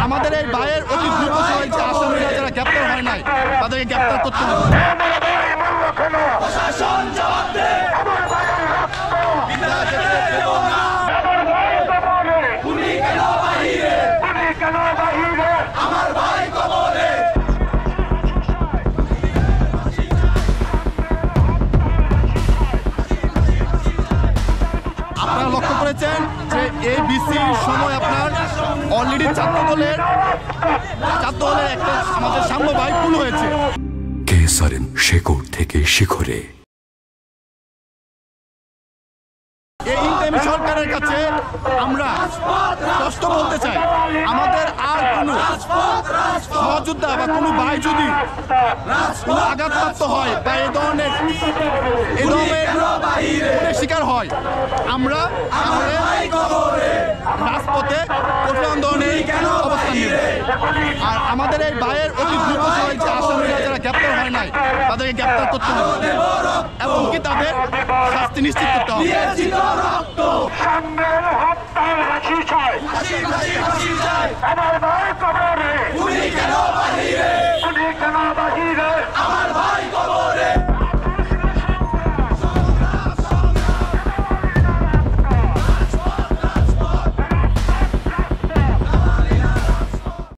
আমাদের এই ভাইয়ের অতি দ্রুত যে আসামিরা যারা গ্রেপ্তার হয় নাই তাদেরকে গ্রেপ্তার করতে হবে। আপনারা লক্ষ্য করেছেন যে এই বিসির সময় আপনার অলরেডি ছাত্র দলের একটা আমাদের সাম্য ভাই খুন হয়েছে। কেসারেন শেকড় থেকে শিখরে। এই ইন্টারিম সরকারের কাছে আমরা স্পষ্ট বলতে চাই, আমাদের আর কোনো সহযোদ্ধা বা কোনো ভাই যদি কোনো আঘাতপ্রাপ্ত হয় বা এই ধরনের শিকার হয়, আমরা রাজপথে কঠিন আন্দোলনের অবস্থান নেব। আর আমাদের এই ভাইয়ের অতি দ্রুত যে আসামিরা যারা গ্রেপ্তার হয় নাই তাদেরকে গ্রেপ্তার করতে হবে এবং কি তাদের শাস্তি নিশ্চিত করতে হবে। আমার